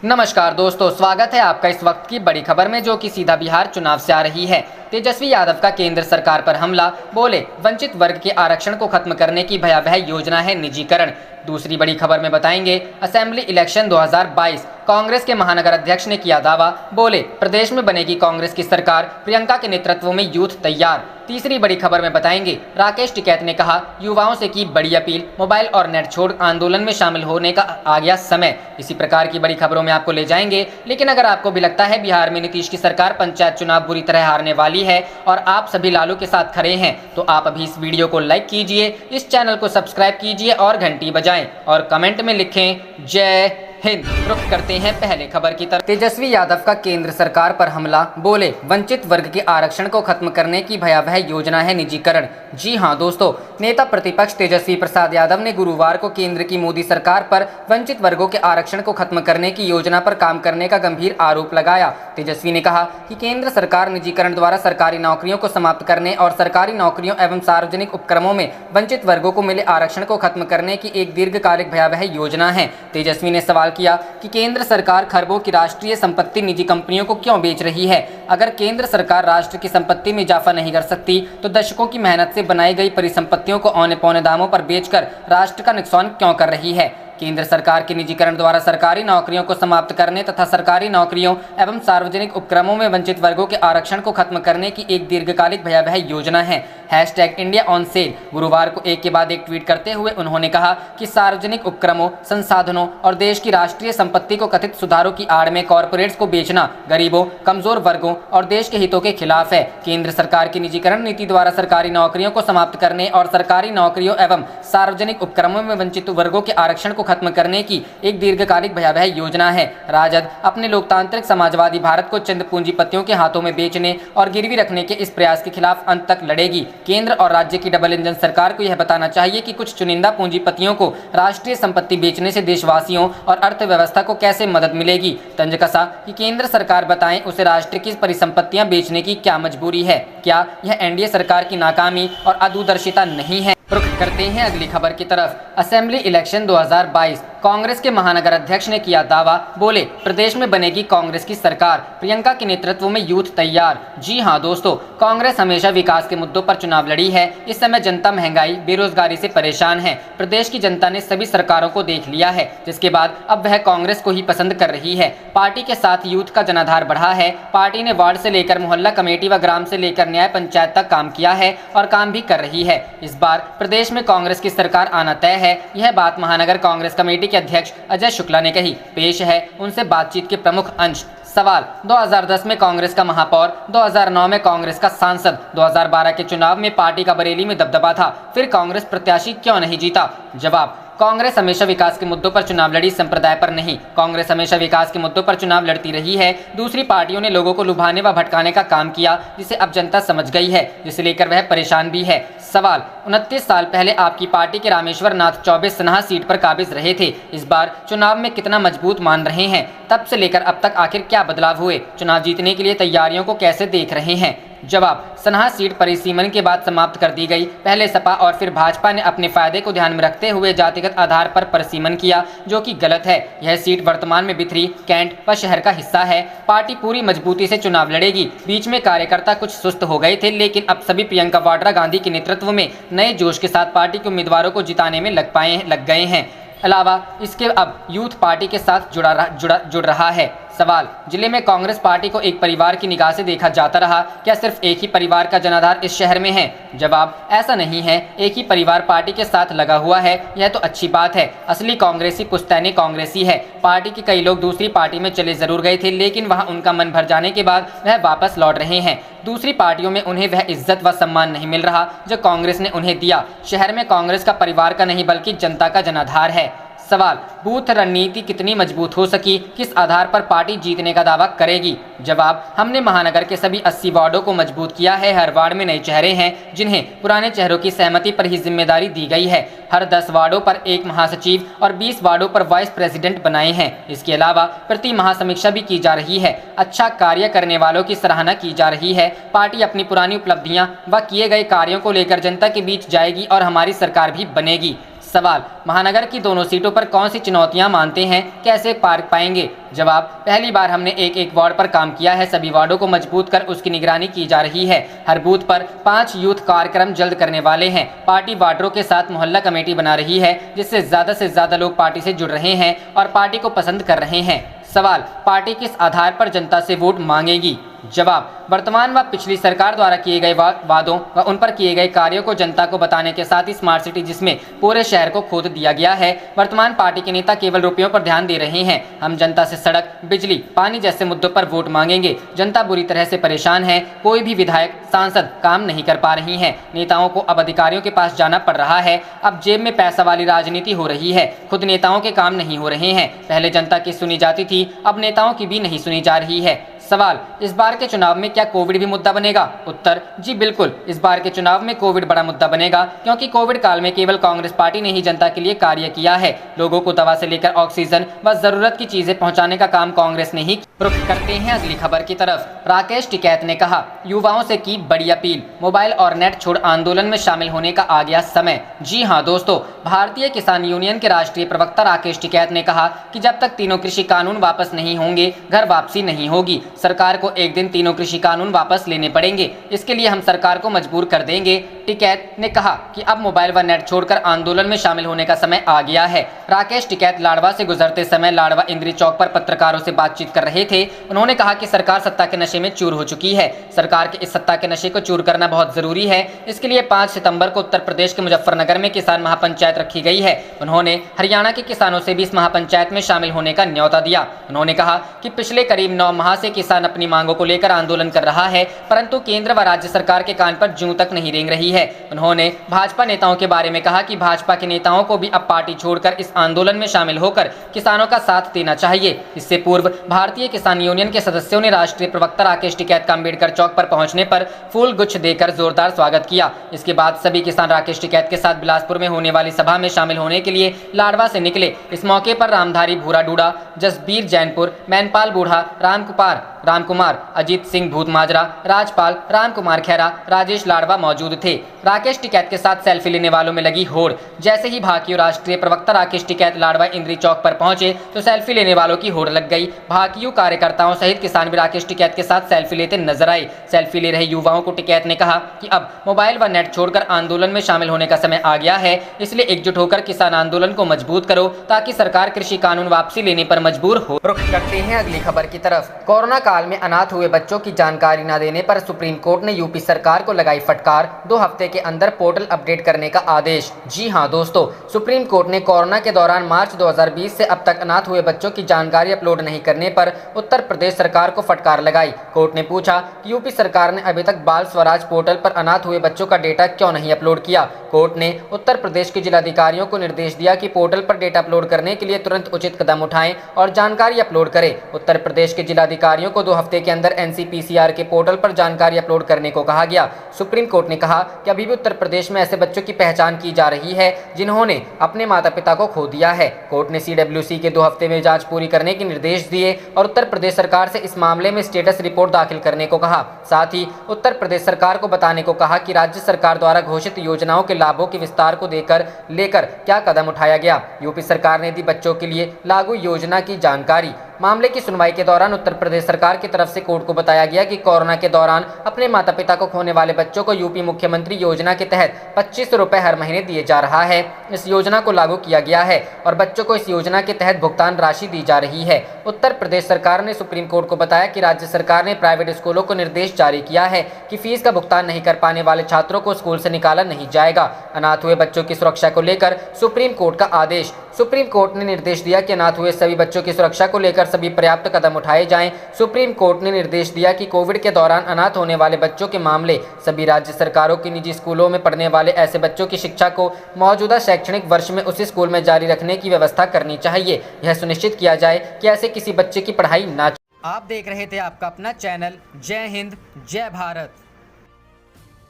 नमस्कार दोस्तों, स्वागत है आपका इस वक्त की बड़ी खबर में, जो कि सीधा बिहार चुनाव से आ रही है। तेजस्वी यादव का केंद्र सरकार पर हमला, बोले वंचित वर्ग के आरक्षण को खत्म करने की भयावह योजना है निजीकरण। दूसरी बड़ी खबर में बताएंगे असेंबली इलेक्शन 2022, कांग्रेस के महानगर अध्यक्ष ने किया दावा, बोले प्रदेश में बनेगी कांग्रेस की सरकार, प्रियंका के नेतृत्व में यूथ तैयार। तीसरी बड़ी खबर में बताएंगे राकेश टिकैत ने कहा, युवाओं से की बड़ी अपील, मोबाइल और नेट छोड़ आंदोलन में शामिल होने का आ गया समय। इसी प्रकार की बड़ी खबरों में आपको ले जाएंगे। लेकिन अगर आपको भी लगता है बिहार में नीतीश की सरकार पंचायत चुनाव बुरी तरह हारने वाली है और आप सभी लालू के साथ खड़े हैं, तो आप अभी इस वीडियो को लाइक कीजिए, इस चैनल को सब्सक्राइब कीजिए और घंटी बजाएं और कमेंट में लिखें जय हिंद। रुख करते हैं पहले खबर की तरफ। तेजस्वी यादव का केंद्र सरकार पर हमला, बोले वंचित वर्ग के आरक्षण को खत्म करने की भयावह योजना है निजीकरण। जी हां दोस्तों, नेता प्रतिपक्ष तेजस्वी प्रसाद यादव ने गुरुवार को केंद्र की मोदी सरकार पर वंचित वर्गों के आरक्षण को खत्म करने की योजना पर काम करने का गंभीर आरोप लगाया। तेजस्वी ने कहा कि केंद्र सरकार निजीकरण द्वारा सरकारी नौकरियों को समाप्त करने और सरकारी नौकरियों एवं सार्वजनिक उपक्रमों में वंचित वर्गों को मिले आरक्षण को खत्म करने की एक दीर्घकालिक भयावह योजना है। तेजस्वी ने सवाल किया कि केंद्र सरकार खरबों की राष्ट्रीय संपत्ति निजी कंपनियों को क्यों बेच रही है। अगर केंद्र सरकार राष्ट्र की संपत्ति में इजाफा नहीं कर सकती तो दशकों की मेहनत से बनाई गई परिसंपत्तियों को औने पौने दामों पर बेचकर राष्ट्र का नुकसान क्यों कर रही है। केंद्र सरकार के निजीकरण द्वारा सरकारी नौकरियों को समाप्त करने तथा सरकारी नौकरियों एवं सार्वजनिक उपक्रमों में वंचित वर्गों के आरक्षण को खत्म करने की एक दीर्घकालिक भयावह योजना है। #India on sale. गुरुवार को एक के बाद एक ट्वीट करते हुए उन्होंने कहा कि सार्वजनिक उपक्रमों, संसाधनों और देश की राष्ट्रीय संपत्ति को कथित सुधारों की आड़ में कॉरपोरेट्स को बेचना गरीबों, कमजोर वर्गों और देश के हितों के खिलाफ है। केंद्र सरकार की निजीकरण नीति द्वारा सरकारी नौकरियों को समाप्त करने और सरकारी नौकरियों एवं सार्वजनिक उपक्रमों में वंचित वर्गों के आरक्षण को खत्म करने की एक दीर्घकालिक भयावह योजना है। राजद अपने लोकतांत्रिक समाजवादी भारत को चंद पूंजीपतियों के हाथों में बेचने और गिरवी रखने के इस प्रयास के खिलाफ अंत तक लड़ेगी। केंद्र और राज्य की डबल इंजन सरकार को यह बताना चाहिए कि कुछ चुनिंदा पूंजीपतियों को राष्ट्रीय संपत्ति बेचने से देशवासियों और अर्थव्यवस्था को कैसे मदद मिलेगी। तंज कसा कि केंद्र सरकार बताएं उसे राष्ट्र की परिसंपत्तियां बेचने की क्या मजबूरी है। क्या यह एनडीए सरकार की नाकामी और अदूरदर्शिता नहीं है। रुख करते हैं अगली खबर की तरफ। असेंबली इलेक्शन 2022, कांग्रेस के महानगर अध्यक्ष ने किया दावा, बोले प्रदेश में बनेगी कांग्रेस की सरकार, प्रियंका के नेतृत्व में यूथ तैयार। जी हां दोस्तों, कांग्रेस हमेशा विकास के मुद्दों पर चुनाव लड़ी है। इस समय जनता महंगाई, बेरोजगारी से परेशान है। प्रदेश की जनता ने सभी सरकारों को देख लिया है, जिसके बाद अब वह कांग्रेस को ही पसंद कर रही है। पार्टी के साथ यूथ का जनाधार बढ़ा है। पार्टी ने वार्ड से लेकर मोहल्ला कमेटी व ग्राम से लेकर न्याय पंचायत तक काम किया है और काम भी कर रही है। इस बार प्रदेश में कांग्रेस की सरकार आना तय है। यह बात महानगर कांग्रेस कमेटी के अध्यक्ष अजय शुक्ला ने कही। पेश है उनसे बातचीत के प्रमुख अंश। सवाल, 2010 में कांग्रेस का महापौर, 2009 में कांग्रेस का सांसद, 2012 के चुनाव में पार्टी का बरेली में दबदबा था, फिर कांग्रेस प्रत्याशी क्यों नहीं जीता। जवाब, कांग्रेस हमेशा विकास के मुद्दों पर चुनाव लड़ी, संप्रदाय पर नहीं। कांग्रेस हमेशा विकास के मुद्दों पर चुनाव लड़ती रही है। दूसरी पार्टियों ने लोगों को लुभाने व भटकाने का काम किया, जिसे अब जनता समझ गई है, जिसे लेकर वह परेशान भी है। सवाल, 29 साल पहले आपकी पार्टी के रामेश्वर नाथ चौबे सनहा सीट पर काबिज रहे थे। इस बार चुनाव में कितना मजबूत मान रहे हैं। तब से लेकर अब तक आखिर क्या बदलाव हुए। चुनाव जीतने के लिए तैयारियों को कैसे देख रहे हैं। जवाब, सनहा सीट परिसीमन के बाद समाप्त कर दी गई। पहले सपा और फिर भाजपा ने अपने फायदे को ध्यान में रखते हुए जातिगत आधार पर परिसीमन किया, जो कि गलत है। यह सीट वर्तमान में बिथरी, कैंट व शहर का हिस्सा है। पार्टी पूरी मजबूती से चुनाव लड़ेगी। बीच में कार्यकर्ता कुछ सुस्त हो गए थे, लेकिन अब सभी प्रियंका वाड्रा गांधी के नेतृत्व में नए जोश के साथ पार्टी के उम्मीदवारों को जिताने में लग गए हैं। अलावा इसके अब यूथ पार्टी के साथ जुड़ रहा है। सवाल, जिले में कांग्रेस पार्टी को एक परिवार की निगाह से देखा जाता रहा, क्या सिर्फ एक ही परिवार का जनाधार इस शहर में है। जवाब, ऐसा नहीं है। एक ही परिवार पार्टी के साथ लगा हुआ है, यह तो अच्छी बात है। असली कांग्रेसी पुश्तैनी कांग्रेसी है। पार्टी के कई लोग दूसरी पार्टी में चले जरूर गए थे, लेकिन वहां उनका मन भर जाने के बाद वह वापस लौट रहे हैं। दूसरी पार्टियों में उन्हें वह इज्जत व सम्मान नहीं मिल रहा जो कांग्रेस ने उन्हें दिया। शहर में कांग्रेस का परिवार का नहीं बल्कि जनता का जनाधार है। सवाल, बूथ रणनीति कितनी मजबूत हो सकी, किस आधार पर पार्टी जीतने का दावा करेगी। जवाब, हमने महानगर के सभी 80 वार्डों को मजबूत किया है। हर वार्ड में नए चेहरे हैं, जिन्हें पुराने चेहरों की सहमति पर ही जिम्मेदारी दी गई है। हर 10 वार्डों पर एक महासचिव और 20 वार्डों पर वाइस प्रेसिडेंट बनाए हैं। इसके अलावा प्रति माह समीक्षा भी की जा रही है। अच्छा कार्य करने वालों की सराहना की जा रही है। पार्टी अपनी पुरानी उपलब्धियां व किए गए कार्यों को लेकर जनता के बीच जाएगी और हमारी सरकार भी बनेगी। सवाल, महानगर की दोनों सीटों पर कौन सी चुनौतियां मानते हैं, कैसे पार पाएंगे? जवाब, पहली बार हमने एक वार्ड पर काम किया है, सभी वार्डों को मजबूत कर उसकी निगरानी की जा रही है। हर बूथ पर 5 यूथ कार्यक्रम जल्द करने वाले हैं। पार्टी वार्डरों के साथ मोहल्ला कमेटी बना रही है, जिससे से ज्यादा लोग पार्टी से जुड़ रहे हैं और पार्टी को पसंद कर रहे हैं। सवाल, पार्टी किस आधार पर जनता से वोट मांगेगी? जवाब, वर्तमान व पिछली सरकार द्वारा किए गए वादों व उन पर किए गए कार्यों को जनता को बताने के साथ ही स्मार्ट सिटी जिसमें पूरे शहर को खोद दिया गया है। वर्तमान पार्टी के नेता केवल रुपयों पर ध्यान दे रहे हैं। हम जनता से सड़क, बिजली, पानी जैसे मुद्दों पर वोट मांगेंगे। जनता बुरी तरह से परेशान है, कोई भी विधायक, सांसद काम नहीं कर पा रही है। नेताओं को अब अधिकारियों के पास जाना पड़ रहा है। अब जेब में पैसा वाली राजनीति हो रही है, खुद नेताओं के काम नहीं हो रहे हैं। पहले जनता की सुनी जाती थी, अब नेताओं की भी नहीं सुनी जा रही है। सवाल, इस बार के चुनाव में क्या कोविड भी मुद्दा बनेगा? उत्तर, जी बिल्कुल, इस बार के चुनाव में कोविड बड़ा मुद्दा बनेगा, क्योंकि कोविड काल में केवल कांग्रेस पार्टी ने ही जनता के लिए कार्य किया है। लोगों को दवा से लेकर ऑक्सीजन व जरूरत की चीजें पहुंचाने का काम कांग्रेस ने ही। रुख करते हैं अगली खबर की तरफ। राकेश टिकैत ने कहा, युवाओं से की बड़ी अपील, मोबाइल और नेट छोड़ आंदोलन में शामिल होने का आ गया समय। जी हाँ दोस्तों, भारतीय किसान यूनियन के राष्ट्रीय प्रवक्ता राकेश टिकैत ने कहा कि जब तक तीनों कृषि कानून वापस नहीं होंगे, घर वापसी नहीं होगी। सरकार को एक दिन तीनों कृषि कानून वापस लेने पड़ेंगे, इसके लिए हम सरकार को मजबूर कर देंगे। टिकैत ने कहा कि अब मोबाइल व नेट छोड़कर आंदोलन में शामिल होने का समय आ गया है। राकेश टिकैत लाडवा से गुजरते समय लाडवा इंद्री चौक पर पत्रकारों से बातचीत कर रहे थे। उन्होंने कहा कि सरकार सत्ता के नशे में चूर हो चुकी है। सरकार के इस सत्ता के नशे को चूर करना बहुत जरूरी है। इसके लिए 5 सितंबर को उत्तर प्रदेश के मुजफ्फरनगर में किसान महापंचायत रखी गई है। उन्होंने हरियाणा के किसानों से भी इस महापंचायत में शामिल होने का न्योता दिया। उन्होंने कहा कि पिछले करीब 9 माह से किसान अपनी मांगों को लेकर आंदोलन कर रहा है, परंतु केंद्र व राज्य सरकार के कान पर जूं तक नहीं रेंग रही है। उन्होंने भाजपा नेताओं के बारे में कहा कि भाजपा के नेताओं को भी अब पार्टी छोड़कर इस आंदोलन में शामिल होकर किसानों का साथ देना चाहिए। इससे पूर्व भारतीय किसान यूनियन के सदस्यों ने राष्ट्रीय प्रवक्ता राकेश टिकैत का अम्बेडकर चौक पर पहुंचने पर फूल गुच्छ देकर जोरदार स्वागत किया। इसके बाद सभी किसान राकेश टिकैत के साथ बिलासपुर में होने वाली सभा में शामिल होने के लिए लाडवा से निकले। इस मौके पर रामधारी भूरा डूडा, जसबीर जैनपुर, मैनपाल बूढ़ा, रामकुमार, अजीत सिंह भूत माजरा, राजपाल, रामकुमार खैरा, राजेश लाडवा मौजूद थे। राकेश टिकैत के साथ सेल्फी लेने वालों में लगी होड़। जैसे ही भाकियू राष्ट्रीय प्रवक्ता राकेश टिकैत लाडवा इंद्री चौक पर पहुंचे तो सेल्फी लेने वालों की होड़ लग गई। भाकियू कार्यकर्ताओं सहित किसान भी राकेश टिकैत के साथ सेल्फी लेते नजर आए। सेल्फी ले रहे युवाओं को टिकैत ने कहा कि अब मोबाइल व नेट छोड़कर आंदोलन में शामिल होने का समय आ गया है, इसलिए एकजुट होकर किसान आंदोलन को मजबूत करो ताकि सरकार कृषि कानून वापसी लेने पर मजबूर हो। रुख करते हैं अगली खबर की तरफ। कोरोना काल में अनाथ हुए बच्चों की जानकारी न देने पर सुप्रीम कोर्ट ने यूपी सरकार को लगाई फटकार, 2 हफ्ते के अंदर पोर्टल अपडेट करने का आदेश। जी हां दोस्तों, सुप्रीम कोर्ट ने कोरोना के दौरान मार्च 2020 से अब तक अनाथ हुए बच्चों की जानकारी अपलोड नहीं करने पर उत्तर प्रदेश सरकार को फटकार लगाई। कोर्ट ने पूछा कि यूपी सरकार ने अभी तक बाल स्वराज पोर्टल पर अनाथ हुए बच्चों का डेटा क्यों नहीं अपलोड किया। कोर्ट ने उत्तर प्रदेश के जिलाधिकारियों को निर्देश दिया कि पोर्टल पर डेटा अपलोड करने के लिए तुरंत उचित कदम उठाएं और जानकारी अपलोड करें। उत्तर प्रदेश के जिलाधिकारियों को 2 हफ्ते के अंदर NCPCR के पोर्टल पर जानकारी अपलोड करने को कहा गया। सुप्रीम कोर्ट ने कहा कि अभी भी उत्तर प्रदेश में ऐसे बच्चों की पहचान की जा रही है जिन्होंने अपने माता पिता को खो दिया है। कोर्ट ने CWC के 2 हफ्ते में जांच पूरी करने के निर्देश दिए और उत्तर प्रदेश सरकार से इस मामले में स्टेटस रिपोर्ट दाखिल करने को कहा। साथ ही उत्तर प्रदेश सरकार को बताने को कहा कि राज्य सरकार द्वारा घोषित योजनाओं के लाभों के विस्तार को लेकर क्या कदम उठाया गया। यूपी सरकार ने दी बच्चों के लिए लागू योजना की जानकारी। मामले की सुनवाई के दौरान उत्तर प्रदेश सरकार की तरफ से कोर्ट को बताया गया कि कोरोना के दौरान अपने माता पिता को खोने वाले बच्चों को यूपी मुख्यमंत्री योजना के तहत 25 रुपए हर महीने दिए जा रहा है। इस योजना को लागू किया गया है और बच्चों को इस योजना के तहत भुगतान राशि दी जा रही है। उत्तर प्रदेश सरकार ने सुप्रीम कोर्ट को बताया कि राज्य सरकार ने प्राइवेट स्कूलों को निर्देश जारी किया है कि फीस का भुगतान नहीं कर पाने वाले छात्रों को स्कूल से निकाला नहीं जाएगा। अनाथ हुए बच्चों की सुरक्षा को लेकर सुप्रीम कोर्ट का आदेश। सुप्रीम कोर्ट ने निर्देश दिया कि अनाथ हुए सभी बच्चों की सुरक्षा को लेकर सभी पर्याप्त कदम उठाए जाएं। सुप्रीम कोर्ट ने निर्देश दिया कि कोविड के दौरान अनाथ होने वाले बच्चों के मामले सभी राज्य सरकारों की निजी स्कूलों में पढ़ने वाले ऐसे बच्चों की शिक्षा को मौजूदा शैक्षणिक वर्ष में उसी स्कूल में जारी रखने की व्यवस्था करनी चाहिए। यह सुनिश्चित किया जाए कि ऐसे किसी बच्चे की पढ़ाई ना। आप देख रहे थे आपका अपना चैनल जय हिंद जय भारत।